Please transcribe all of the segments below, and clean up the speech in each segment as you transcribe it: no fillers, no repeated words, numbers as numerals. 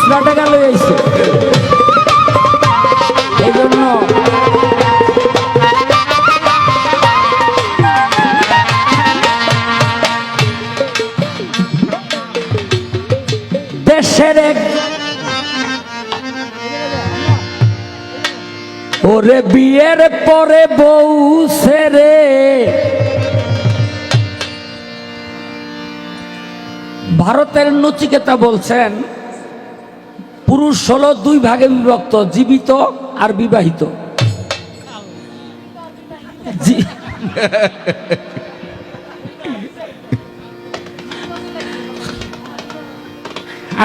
খুচরা টাকা লই আইছে এই জন্য দেশের এক ওরে বিয়ের পরে বউ ছেড়ে ভারতের নচিকেতা বলছেন পুরুষ হলো দুই ভাগে বিভক্ত, জীবিত আর বিবাহিত।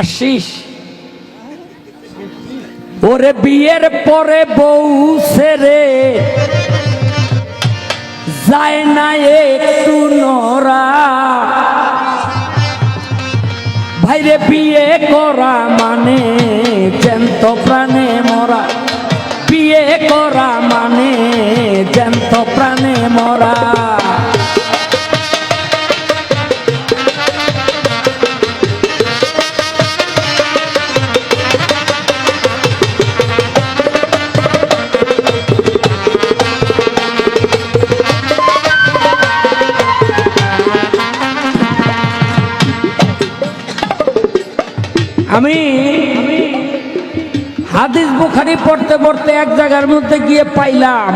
আশিস ওরে বিয়ের পরে বউ ছেড়ে যায় না একটু নরা, ভাইরে বিয়ে করা মানে জ্যান্ত প্রাণে মরা, বিয়ে করা মানে জ্যান্ত প্রাণে মরা। আমি হাদিস বুখারী পড়তে পড়তে এক জায়গার মধ্যে গিয়ে পাইলাম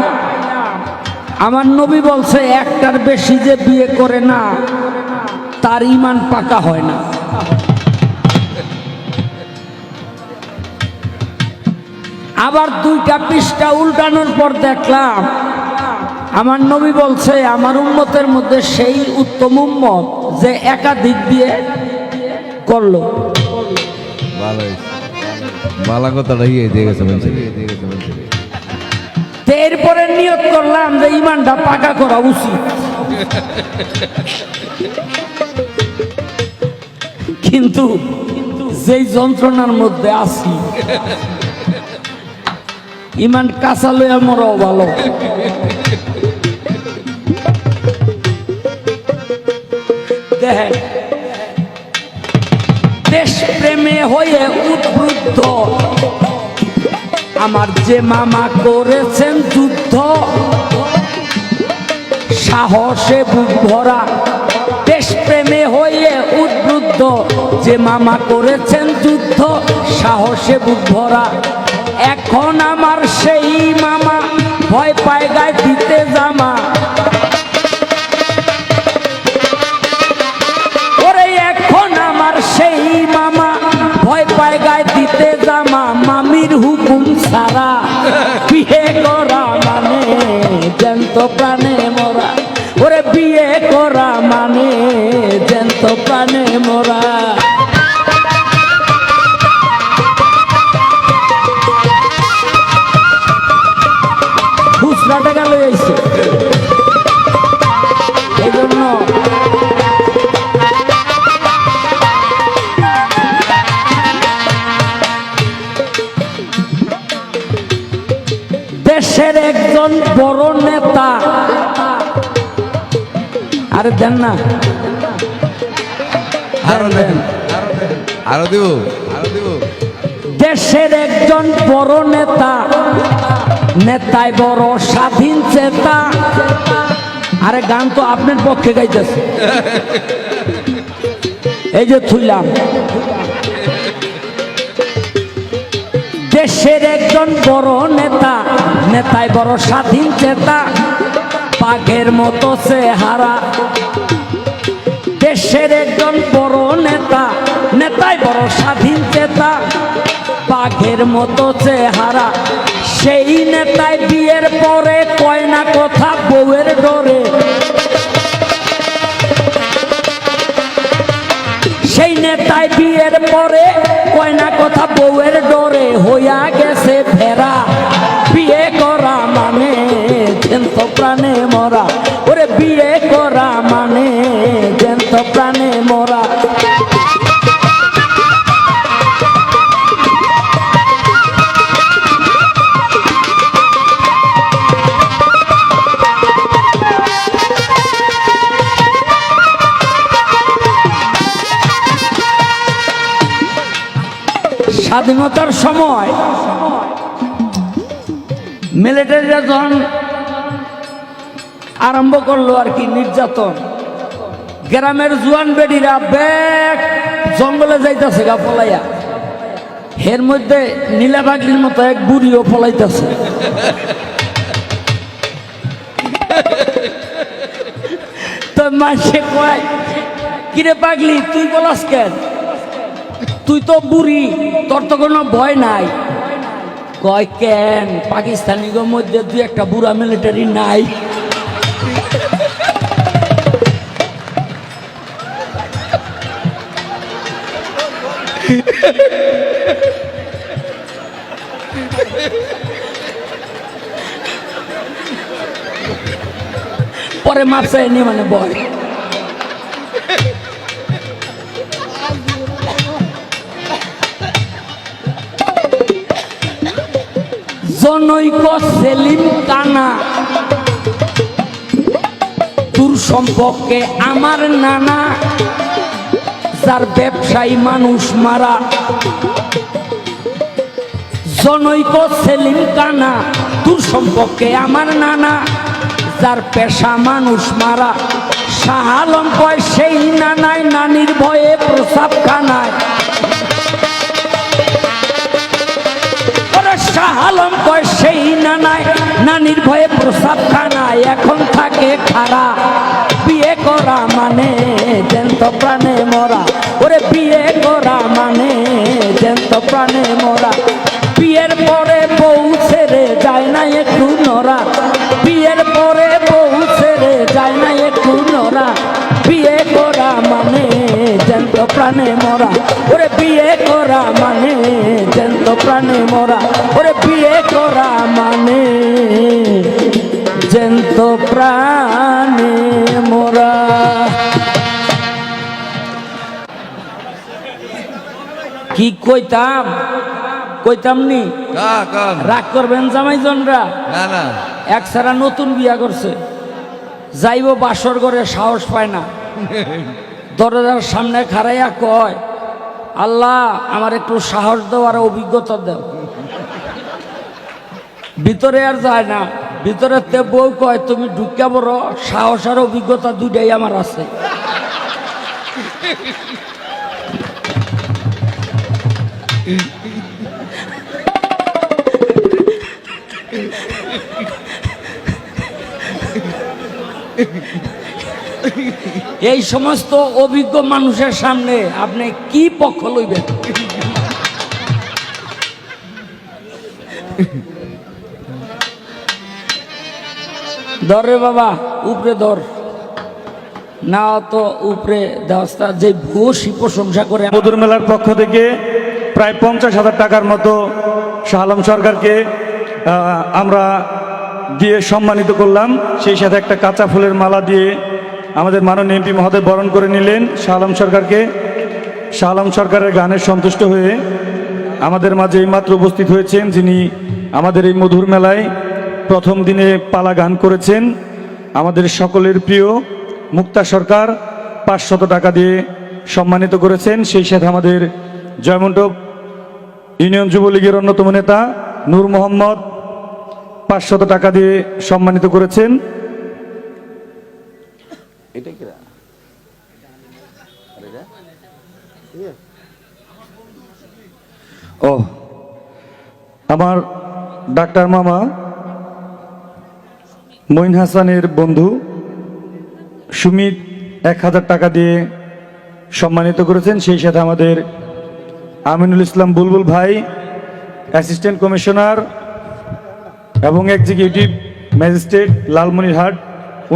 আমার নবী বলছে একটার বেশি যে বিয়ে করে না তার ঈমান পাকা হয় না। আবার দুইটা পৃষ্ঠা উল্টানোর পর দেখলাম আমার নবী বলছে আমার উম্মতের মধ্যে সেই উত্তম উম্মত যে একাধিক বিয়ে করলো। এরপরে নিয়ত করলাম যে ঈমানটা পাকা করা উচিত, কিন্তু যেই যন্ত্রণার মধ্যে আছি ঈমান কাঁচা লইয়া মরাও ভালো। দেখেন দেশ প্রেমে হয়ে উদ্বুদ্ধ আমার যে মামা করেছেন যুদ্ধ, সাহসে বুক ভরা দেশ প্রেমে হয়ে উদ্বুদ্ধ যে মামা করেছেন যুদ্ধ, সাহসে বুক ভরা। এখন আমার সেই মামা ভয় পায় গায়ে দিতে জামা, সেই মামা ভয় পায় গায়ে দিতে জামা, মামির হুকুম ছাড়া বিয়ে করা মানে জ্যান্ত প্রাণে মরা, ওরে বিয়ে করা মানে জ্যান্ত প্রাণে মরা। খুচরা টাকা লই আইছে এই জন্য দেশের একজন বড় নেতা, আরে দেন না আরো দেব, দেশের একজন বড় নেতা, নেতায় বড় স্বাধীন চেতা। আরে গান তো আপনার পক্ষে গাইতেছে, এই যে থুইলাম। দেশের একজন বড় নেতা, নেতায় বড় স্বাধীন চেতা, বাঘের মতো চেহারা। দেশের একজন বড় নেতা, নেতায় বড় স্বাধীন চেতা, বাঘের মতো চেহারা। সেই নেতায় বিয়ের পরে কয় না কথা বউয়ের ডরে, সেই নেতায় বিয়ের পরে কয় না কথা বউয়ের ডরে, হইয়া গেছে ফেরা বিয়ে করা মানে জ্যান্ত প্রাণে মরা, ওরে বিয়ে করা মানে জ্যান্ত প্রাণে মরা। স্বাধীনতার সময় মিলিটারিরা যখন আরম্ভ করলো আর কি নির্যাতন, গ্রামের জুয়ান বেডিরা ব্যাগ জঙ্গলে যাইতেছে গা পলাইয়া, এর মধ্যে নীলাবাগলির মতো এক বুড়িও পলাইতেছে। তো মাসে কয়, কিরে পাগলি তুই বলাস কেন, তুই তো বুড়ি, তোর তো কোনো ভয় নাই। কয় কেন, পাকিস্তানিদের মধ্যে দুই একটা বুড়া মিলিটারি নাই। পরে মাপ চাইনি মানে বয়। জনৈক সেলিম কানা, তোর সম্পর্কে আমার নানা, যার ব্যবসায়ী মানুষ মারা। জনৈক সেলিম কানা, তোর সম্পর্কে আমার নানা, যার পেশা মানুষ মারা। শাহ আলম কয় সেই নানায় নানির ভয়ে প্রসাব খানায়। শাহ আলম কয় সেই নানায় নানির ভয়ে প্রসাব খানায়। এখন থাকে খারা, বিয়ে করা মানে জ্যান্ত প্রাণে মরা। ওরে বিয়ে করা মানে জ্যান্ত প্রাণে মরা। বিয়ের পরে বউ ছেড়ে যায় না একটু নরা। বিয়ের পরে বউ ছেড়ে যায় না একটু নরা। বিয়ে করা মানে জ্যান্ত প্রাণে মরা। ওরে বিয়ে করা মানে জ্যান্ত প্রাণে মরা। ওরে বিয়ে করা মানে জ্যান্ত প্রাণে মরা। কি কইতাম কইতাম নি, রাগ করবেন জামাইজনরা? না না, এক সারা নতুন বিয়া করছে, যাইব বাসর ঘরে সাহস পায় না। দরজার সামনে খাড়াইয়া কয়, আল্লাহ আমার একটু সাহস দাও আর অভিজ্ঞতা দাও। ভিতরে আর যায় না, ভিতরে তে বউ কয় তুমি ঢুকা বড়, সাহস আর অভিজ্ঞতা দুইটাই আমার আছে। এই সমস্ত অভিজ্ঞ মানুষের সামনে আপনি কি পক্ষ লইবেন? ধরে বাবা উপরে ধর না, তো উপরে দেওয়া যে ভূষী প্রশংসা করে। মধুর মেলার পক্ষ থেকে প্রায় 50,000 টাকার মতো শাহ আলম সরকারকে আমরা দিয়ে সম্মানিত করলাম। সেই সাথে একটা কাঁচা ফুলের মালা দিয়ে আমাদের মাননীয় এমপি মহোদয় বরণ করে নিলেন শাহ আলম সরকারকে। শাহ আলম সরকারের গানে সন্তুষ্ট হয়ে আমাদের মাঝে এইমাত্র উপস্থিত হয়েছেন যিনি আমাদের এই মধুর মেলায় প্রথম দিনে পালা গান করেছেন, আমাদের সকলের প্রিয় মুক্তা সরকার 500 টাকা দিয়ে সম্মানিত করেছেন। সেই সাথে আমাদের জয়মণ্ডপ ইউনিয়ন যুবলীগের অন্যতম নেতা নূর মোহাম্মদ 500 টাকা দিয়ে সম্মানিত করেছেন। ও আমার ডাক্তার মামা মঈন হাসানের বন্ধু সুমিত 1000 টাকা দিয়ে সম্মানিত করেছেন। সেই সাথে আমাদের আমিনুল ইসলাম বুলবুল ভাই অ্যাসিস্ট্যান্ট কমিশনার এবং এক্সিকিউটিভ ম্যাজিস্ট্রেট লালমনিরহাট,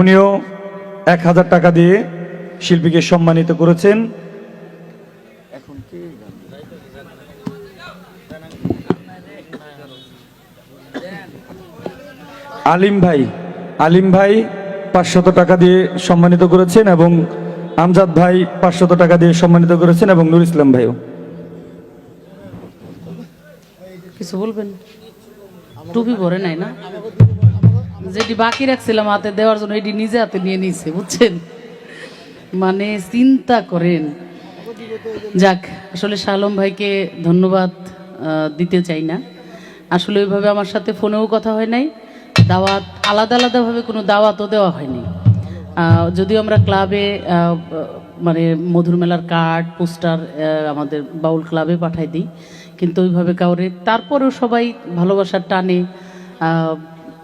উনিও 1000 টাকা দিয়ে শিল্পীকে সম্মানিত করেছেন। আলিম ভাই 500 টাকা দিয়ে সম্মানিত করেছেন এবং আমজাদ ভাই 500 টাকা দিয়ে সম্মানিত করেছেন এবং নুর ইসলাম ভাইও। কিছু বলবেন? টুপি ভরে নাই না, যেটি বাকি রাখছিলাম হাতে দেওয়ার জন্য এটি নিজে হাতে নিয়ে নিয়েছে, বুঝছেন? মানে চিন্তা করেন। যাক, আসলে শাহ আলম ভাইকে ধন্যবাদ দিতে চাই না। আসলে ওইভাবে আমার সাথে ফোনেও কথা হয় নাই, দাওয়াত আলাদা আলাদাভাবে কোনো দাওয়াতও দেওয়া হয়নি। যদিও আমরা ক্লাবে মানে মধুর মেলার কার্ড পোস্টার আমাদের বাউল ক্লাবে পাঠাই দিই, কিন্তু ওইভাবে কাউরে, তারপরেও সবাই ভালোবাসার টানে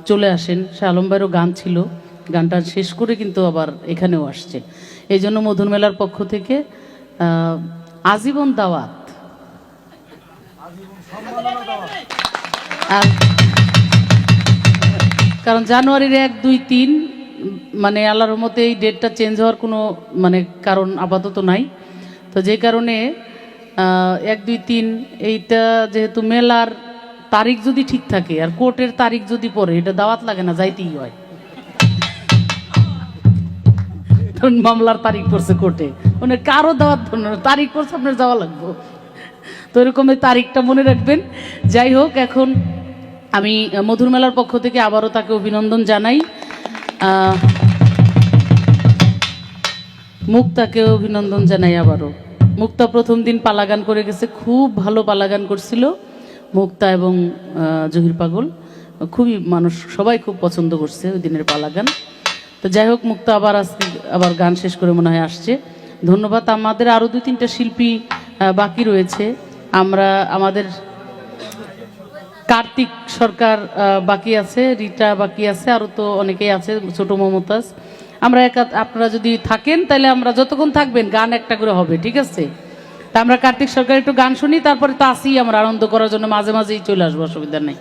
চলে আসেন। শাহ আলম ভাইয়েরও গান ছিল, গানটা শেষ করে কিন্তু আবার এখানেও আসছে। এই জন্য মধুর মেলার পক্ষ থেকে আজীবন দাওয়াত। আর কারণ জানুয়ারির 1, 2, 3 মানে আল্লাহর রহমতে এই ডেটটা চেঞ্জ হওয়ার কোনো মানে কারণ আপাতত নাই। তো যে কারণে 1, 2, 3 এইটা যেহেতু মেলার তারিখ যদি ঠিক থাকে আর কোর্টের তারিখ যদি পড়ে, এটা দাওয়াত লাগে না, যাইতেই হয়। মামলার তারিখ পড়ছে কোর্টে, মানে কারো দাওয়াত তারিখ পড়ছে, আপনার যাওয়া লাগবে। তো এরকম এই তারিখটা মনে রাখবেন। যাই হোক, এখন আমি মধুর মেলার পক্ষ থেকে আবারও তাকে অভিনন্দন জানাই, মুক্তাকে অভিনন্দন জানাই আবারও। মুক্তা প্রথম দিন পালাগান করে গেছে, খুব ভালো পালাগান করছিল মুক্তা এবং জহির পাগল, খুবই মানুষ সবাই খুব পছন্দ করছে ওই দিনের পালাগান। তো যাই হোক, মুক্তা আবার গান শেষ করে মনে হয় আসছে। ধন্যবাদ। আমাদের আরও 2-3টা শিল্পী বাকি রয়েছে। আমাদের কার্তিক সরকার বাকি আছে, রিটা বাকি আছে, আরও তো অনেকেই আছে, ছোট মমতাজ। আমরা আপনারা যদি থাকেন তাহলে আমরা যতক্ষণ থাকবেন গান একটা করে হবে, ঠিক আছে? তা আমরা কার্তিক সরকার একটু গান শুনি, তারপরে তো আসি আমরা আনন্দ করার জন্য, মাঝে মাঝেই চলে আসবো, অসুবিধা নেই।